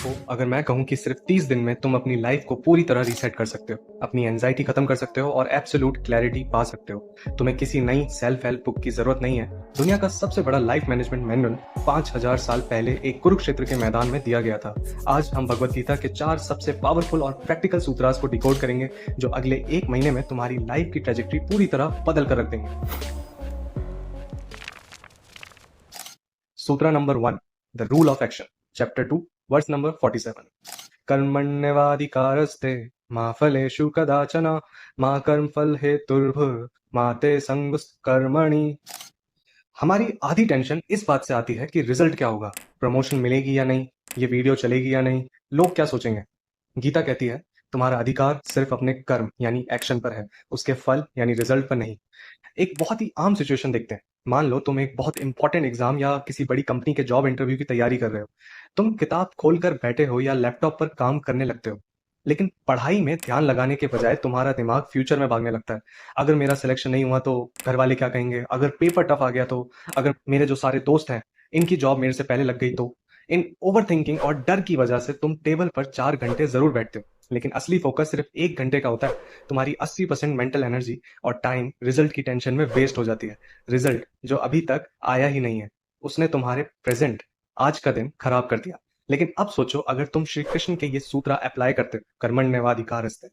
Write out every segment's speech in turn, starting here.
देखो, अगर मैं कहूँ कि सिर्फ 30 दिन में तुम अपनी लाइफ को पूरी तरह रीसेट कर सकते हो, अपनी एंजाइटी खत्म कर सकते हो और एब्सोल्यूट क्लैरिटी पा सकते हो। तुम्हें किसी नई सेल्फ हेल्प बुक की जरूरत नहीं है। दुनिया का सबसे बड़ा लाइफ मैनेजमेंट मैनुअल 5000 साल पहले एक कुरुक्षेत्र के मैदान में दिया गया था। आज हम भगवत गीता के 4 सबसे पावरफुल और प्रैक्टिकल सूत्रास को डिकोड करेंगे, जो अगले 1 महीने में तुम्हारी लाइफ की ट्रेजेक्ट्री पूरी तरह बदल कर रख देंगे। सूत्र number 1, the rule of action, chapter 2, verse number 47। कर्मण्यवाधिकारस्ते मा फलेषु कदाचन मा कर्मफल हेतुर्भुर् मा ते संगुस् कर्मणि। हमारी आधी टेंशन इस बात से आती है कि रिजल्ट क्या होगा, प्रमोशन मिलेगी या नहीं, ये वीडियो चलेगी या नहीं, लोग क्या सोचेंगे। गीता कहती है तुम्हारा अधिकार सिर्फ अपने कर्म यानी एक्शन पर है, उसके फल यानी रिजल्ट पर नहीं। एक बहुत ही आम सिचुएशन देखते हैं। मान लो तुम एक बहुत इंपॉर्टेंट एग्जाम या किसी बड़ी कंपनी के जॉब इंटरव्यू की तैयारी कर रहे हो। तुम किताब खोलकर बैठे हो या लैपटॉप पर काम करने लगते हो, लेकिन पढ़ाई में ध्यान लगाने के बजाय तुम्हारा दिमाग फ्यूचर में भागने लगता है। अगर मेरा सिलेक्शन नहीं हुआ तो घर वाले क्या कहेंगे, अगर पेपर टफ आ गया तो, अगर मेरे जो सारे दोस्त हैं इनकी जॉब मेरे से पहले लग गई तो। इन ओवर थिंकिंग और डर की वजह से तुम टेबल पर 4 घंटे जरूर बैठते हो, लेकिन असली फोकस सिर्फ 1 घंटे का होता है। तुम्हारी 80% मेंटल एनर्जी और टाइम रिजल्ट की टेंशन में वेस्ट हो जाती है। रिजल्ट जो अभी तक आया ही नहीं है, उसने तुम्हारे प्रेजेंट आज का दिन खराब कर दिया। लेकिन अब सोचो, अगर तुम श्री कृष्ण के ये सूत्र अप्लाई करते हो, कर्मण्येवाधिकारस्ते,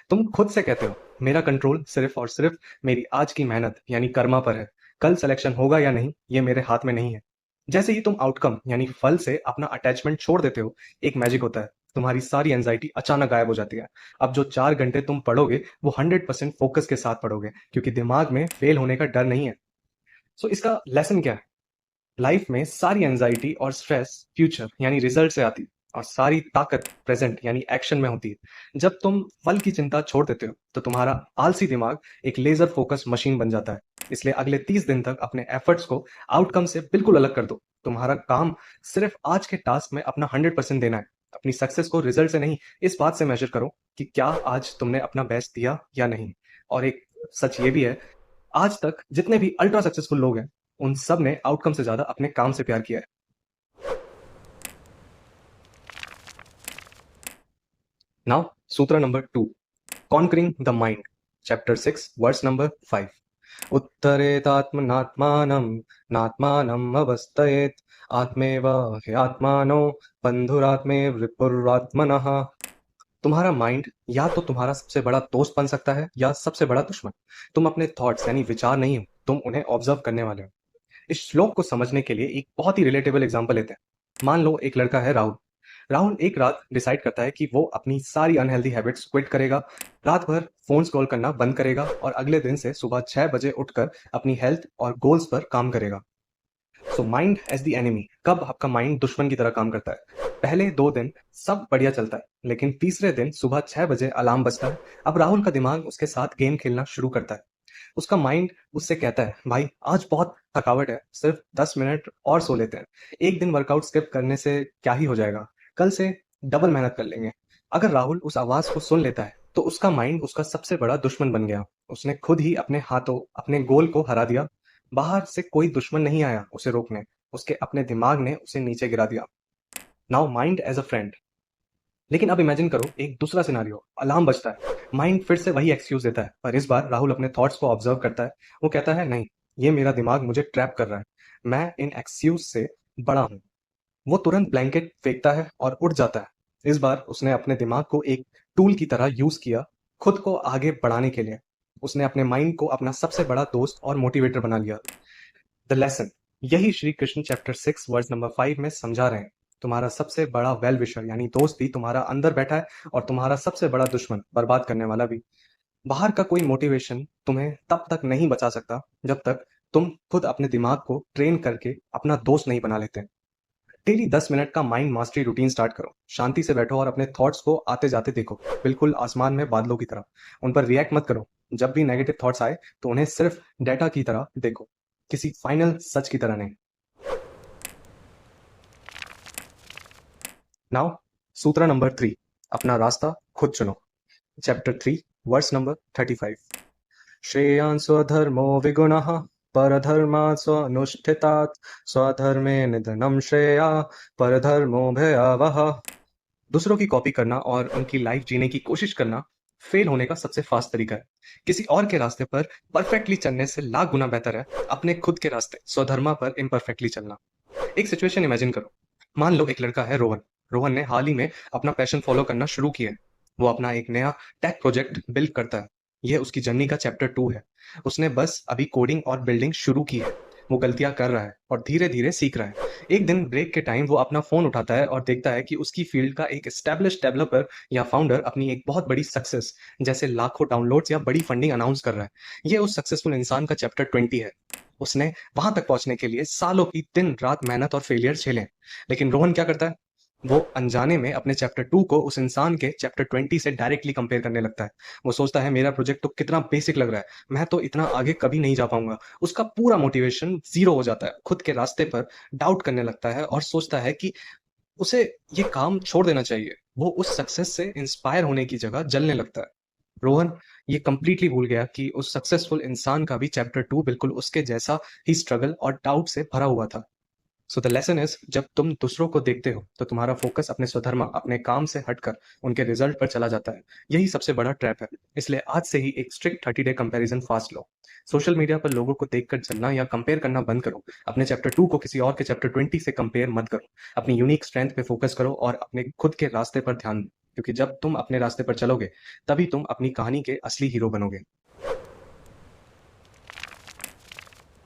तुम खुद से कहते हो मेरा कंट्रोल सिर्फ और सिर्फ मेरी आज की मेहनत यानी कर्मा पर है। कल सिलेक्शन होगा या नहीं ये मेरे हाथ में नहीं है। जैसे ही तुम आउटकम यानी फल से अपना अटैचमेंट छोड़ देते हो, एक मैजिक होता है, तुम्हारी सारी एंजाइटी अचानक गायब हो जाती है। अब जो 4 घंटे तुम पढ़ोगे वो 100% फोकस के साथ पढ़ोगे, क्योंकि दिमाग में फेल होने का डर नहीं है। सो इसका लेसन क्या है? लाइफ में सारी एंजाइटी और स्ट्रेस फ्यूचर यानी रिजल्ट से आती है, और सारी ताकत प्रेजेंट यानी एक्शन में होती है। जब तुम फल की चिंता छोड़ देते हो तो तुम्हारा आलसी दिमाग एक लेजर फोकस मशीन बन जाता है। इसलिए अगले 30 दिन तक अपने एफर्ट्स को आउटकम से बिल्कुल अलग कर दो। तुम्हारा काम सिर्फ आज के टास्क में अपना 100% देना है। अपनी सक्सेस को रिजल्ट से नहीं, इस बात से मेजर करो कि क्या आज तुमने अपना बेस्ट दिया या नहीं। और एक सच ये भी है, आज तक जितने भी अल्ट्रा सक्सेसफुल लोग हैं, उन सब ने आउटकम से ज्यादा अपने काम से प्यार किया है। नाउ सूत्र number 2, conquering the mind, chapter 6, verse number 5। उत्तरेतात्मनात्मानं नात्मानम् अवस्थयेत् आत्मेव ह्यात्मानो बंधुरात्मे रिपुरात्मनः। तुम्हारा माइंड या तो तुम्हारा सबसे बड़ा दोस्त बन सकता है या सबसे बड़ा दुश्मन। तुम अपने थॉट्स यानी विचार नहीं हो, तुम उन्हें ऑब्जर्व करने वाले हो। इस श्लोक को समझने के लिए एक बहुत ही रिलेटेबल एग्जांपल लेते हैं। मान लो एक लड़का है राहुल। राहुल एक रात डिसाइड करता है कि वो अपनी सारी अनहेल्दी हैबिट्स क्विट करेगा, रात भर फोन स्क्रॉल करना बंद करेगा और अगले दिन से सुबह 6 बजे उठकर अपनी हेल्थ और गोल्स पर काम करेगा। So mind as the enemy. कब आपका माइंड दुश्मन की तरह काम करता है? पहले 2 दिन सब बढ़िया चलता है, लेकिन तीसरे दिन सुबह 6 बजे अलार्म बजता है। अब राहुल का दिमाग उसके साथ गेम खेलना शुरू करता है। उसका माइंड उससे कहता है भाई आज बहुत थकावट है, सिर्फ 10 मिनट और सो लेते हैं। एक दिन वर्कआउट स्किप करने से क्या ही हो जाएगा, कल से डबल मेहनत कर लेंगे। अगर राहुल उस आवाज को सुन लेता है तो उसका माइंड उसका सबसे बड़ा दुश्मन बन गया। उसने खुद ही अपने हाथों अपने गोल को हरा दिया। बाहर से कोई दुश्मन नहीं आया उसे रोकने, उसके अपने दिमाग ने उसे नीचे गिरा दिया। Now mind as a friend. लेकिन अब इमेजिन करो एक दूसरा सिनारियो, अलार्म बजता है, माइंड फिर से वही एक्सक्यूज देता है, पर इस बार राहुल अपने थॉट्स को ऑब्जर्व करता है। वो कहता है नहीं, ये मेरा दिमाग मुझे ट्रैप कर रहा है, मैं इन एक्सक्यूज से बड़ा हूँ। वो तुरंत ब्लैंकेट फेंकता है और उठ जाता है। इस बार उसने अपने दिमाग को एक टूल की तरह यूज किया, खुद को आगे बढ़ाने के लिए। उसने अपने माइंड को अपना सबसे बड़ा दोस्त और मोटिवेटर बना लिया। द लेसन, यही Shri Krishna chapter 6 verse number 5 में समझा रहे हैं। तुम्हारा सबसे बड़ा वेल विशर यानी दोस्त भी तुम्हारा अंदर बैठा है, और तुम्हारा सबसे बड़ा दुश्मन बर्बाद करने वाला भी। बाहर का कोई मोटिवेशन तुम्हें तब तक नहीं बचा सकता जब तक तुम खुद अपने दिमाग को ट्रेन करके अपना दोस्त नहीं बना लेते। डेली 10 मिनट का माइंड मास्टरी रूटीन स्टार्ट करो। शांति से बैठो और अपने थॉट्स को आते जाते देखो, बिल्कुल आसमान में बादलों की तरह। उन पर रिएक्ट मत करो। जब भी नेगेटिव थॉट्स आए तो उन्हें सिर्फ डेटा की तरह देखो, किसी फाइनल सच की तरह नहीं। नाउ सूत्र नंबर 3, अपना रास्ता खुद चुनो, चैप्टर 3, वर्स नंबर 35। श्रेयान् स्वधर्मो विगुणः परधर्मात् स्वनुष्ठितात् स्वधर्मे निधनं श्रेया परधर्मो भयावहः। दूसरों की कॉपी करना और उनकी लाइफ जीने की कोशिश करना फेल होने का सबसे फास्ट तरीका है। किसी और के रास्ते पर परफेक्टली चलने से लाख गुना बेहतर है अपने खुद के रास्ते स्वधर्मा पर इम्परफेक्टली चलना। एक सिचुएशन इमेजिन करो। मान लो एक लड़का है रोहन। रोहन ने हाल ही में अपना पैशन फॉलो करना शुरू किया है। वो अपना एक नया टेक प्रोजेक्ट बिल्ड करता है। यह उसकी जर्नी का चैप्टर 2 है। उसने बस अभी कोडिंग और बिल्डिंग शुरू की है। वो गलतियां कर रहा है और धीरे धीरे सीख रहा है। एक दिन ब्रेक के टाइम वो अपना फोन उठाता है और देखता है कि उसकी फील्ड का एक एस्टेब्लिश डेवलपर या फाउंडर अपनी एक बहुत बड़ी सक्सेस, जैसे लाखों डाउनलोड्स या बड़ी फंडिंग अनाउंस कर रहा है। ये उस सक्सेसफुल इंसान का चैप्टर 20 है। उसने वहां तक पहुंचने के लिए सालों की दिन रात मेहनत और फेलियर झेले। लेकिन रोहन क्या करता है? वो अनजाने में अपने चैप्टर 2 को उस इंसान के चैप्टर 20 से डायरेक्टली कंपेयर करने लगता है। वो सोचता है मेरा प्रोजेक्ट तो कितना बेसिक लग रहा है, मैं तो इतना आगे कभी नहीं जा पाऊंगा। उसका पूरा मोटिवेशन जीरो हो जाता है। खुद के रास्ते पर डाउट करने लगता है और सोचता है कि उसे ये काम छोड़ देना चाहिए। वो उस सक्सेस से इंस्पायर होने की जगह जलने लगता है। रोहन ये कंप्लीटली भूल गया कि उस सक्सेसफुल इंसान का भी चैप्टर 2 बिल्कुल उसके जैसा ही स्ट्रगल और डाउट से भरा हुआ था। सो द लेसन इज, जब तुम दूसरों को देखते हो तो तुम्हारा फोकस अपने स्वधर्मा, अपने काम से हटकर उनके रिजल्ट पर चला जाता है। यही सबसे बड़ा ट्रैप है। इसलिए आज से ही एक स्ट्रिक्ट 30 डे कंपैरिजन फास्ट लो। सोशल मीडिया पर लोगों को देखकर चलना या कंपेयर करना बंद करो। अपने चैप्टर 2 को किसी और के चैप्टर 20 से कंपेयर मत करो। अपनी यूनिक स्ट्रेंथ पे फोकस करो और अपने खुद के रास्ते पर ध्यान दो। क्योंकि जब तुम अपने रास्ते पर चलोगे तभी तुम अपनी कहानी के असली हीरो बनोगे।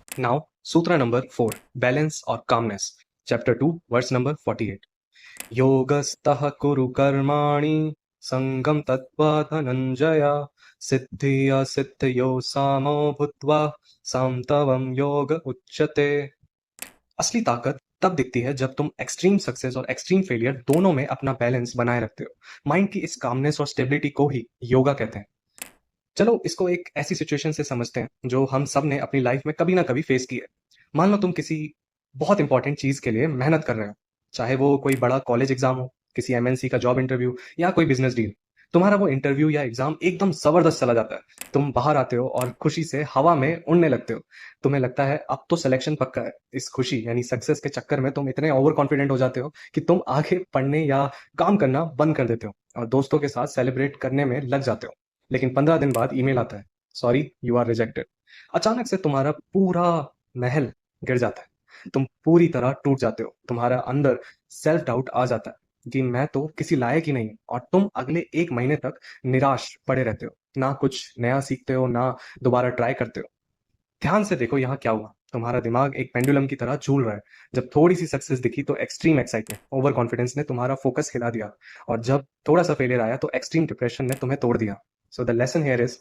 नाउ सूत्र नंबर 4, बैलेंस और कामनेस। Chapter 2 verse number 48। योगस्तः कुरु कर्माणि संगम तत्वा धनंजय सिद्धि सिद्धयो सामो भूत्वा सामतवम योग उच्यते। असली ताकत तब दिखती है जब तुम एक्सट्रीम सक्सेस और एक्सट्रीम फेलियर दोनों में अपना बैलेंस बनाए रखते हो। माइंड की इस कामनेस और स्टेबिलिटी को ही योगा कहते हैं। चलो इसको एक ऐसी सिचुएशन से समझते हैं जो हम सब ने अपनी लाइफ में कभी ना कभी फेस की है। मान लो तुम किसी बहुत इंपॉर्टेंट चीज के लिए मेहनत कर रहे हो। चाहे वो कोई बड़ा कॉलेज एग्जाम हो, किसी एमएनसी का जॉब इंटरव्यू या कोई बिजनेस डील। तुम्हारा वो इंटरव्यू या एग्जाम एकदम जबरदस्त चला जाता है। तुम बाहर आते हो और खुशी से हवा में उड़ने लगते हो। तुम्हें लगता है अब तो सिलेक्शन पक्का है। इस खुशी यानी सक्सेस के चक्कर में तुम इतने ओवर कॉन्फिडेंट हो जाते हो कि तुम आगे पढ़ने या काम करना बंद कर देते हो और दोस्तों के साथ सेलिब्रेट करने में लग जाते हो। लेकिन 15 दिन बाद ईमेल आता है, सॉरी यू आर रिजेक्टेड। अचानक से तुम्हारा पूरा महल गिर जाता है। तुम पूरी तरह टूट जाते हो। तुम्हारा अंदर सेल्फ डाउट आ जाता है कि मैं तो किसी लायक ही नहीं हूं, और तुम अगले 1 महीने तक निराश पड़े रहते हो। ना कुछ नया सीखते हो, ना दोबारा ट्राई करते हो। ध्यान से देखो यहाँ क्या हुआ। तुम्हारा दिमाग एक पेंडुलम की तरह झूल रहा है। जब थोड़ी सी सक्सेस दिखी तो एक्सट्रीम एक्साइटमेंट, ओवर कॉन्फिडेंस ने तुम्हारा फोकस हिला दिया, और जब थोड़ा सा फेलियर आया तो एक्सट्रीम डिप्रेशन ने तुम्हें तोड़ दिया। So the lesson here is,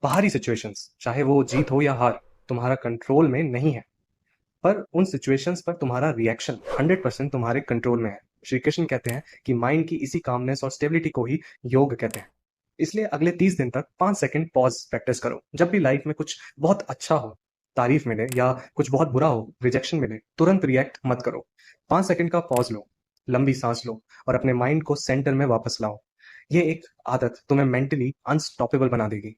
बाहरी सिचुएशंस चाहे वो जीत हो या हार तुम्हारा कंट्रोल में नहीं है, पर उन सिचुएशंस पर तुम्हारा रिएक्शन 100% तुम्हारे कंट्रोल में है। श्री कृष्ण कहते हैं कि माइंड की इसी कामनेस और स्टेबिलिटी को ही योग कहते हैं। इसलिए अगले 30 दिन तक 5 सेकंड पॉज प्रैक्टिस करो। जब भी लाइफ में कुछ बहुत अच्छा हो, तारीफ मिले, या कुछ बहुत बुरा हो, रिजेक्शन मिले, तुरंत रिएक्ट मत करो। 5 सेकंड का पॉज लो, लंबी सांस लो और अपने माइंड को सेंटर में वापस लाओ। ये एक आदत तुम्हें मेंटली अनस्टॉपेबल बना देगी।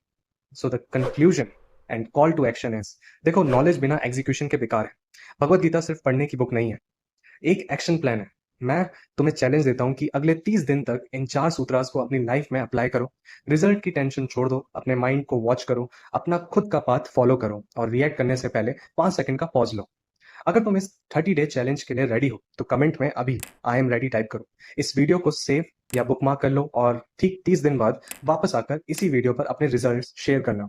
So the conclusion and call to action is, देखो नॉलेज बिना एग्जीक्यूशन के बेकार है। भगवत गीता सिर्फ पढ़ने की बुक नहीं है, एक एक्शन प्लान है। मैं तुम्हें चैलेंज देता हूं कि अगले 30 दिन तक इन 4 सूत्रास को अपनी लाइफ में अप्लाई करो। रिजल्ट की टेंशन छोड़ दो, अपने माइंड को वॉच करो, अपना खुद का पाथ फॉलो करो और रिएक्ट करने से पहले 5 सेकंड का पॉज लो। अगर तुम इस 30 डे चैलेंज के लिए रेडी हो तो कमेंट में अभी आई एम रेडी टाइप करो। इस वीडियो को सेव या बुकमार्क कर लो और ठीक 30 दिन बाद वापस आकर इसी वीडियो पर अपने रिजल्ट्स शेयर करना।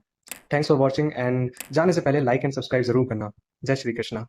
थैंक्स फॉर वॉचिंग, एंड जाने से पहले लाइक एंड सब्सक्राइब जरूर करना। जय श्री कृष्णा।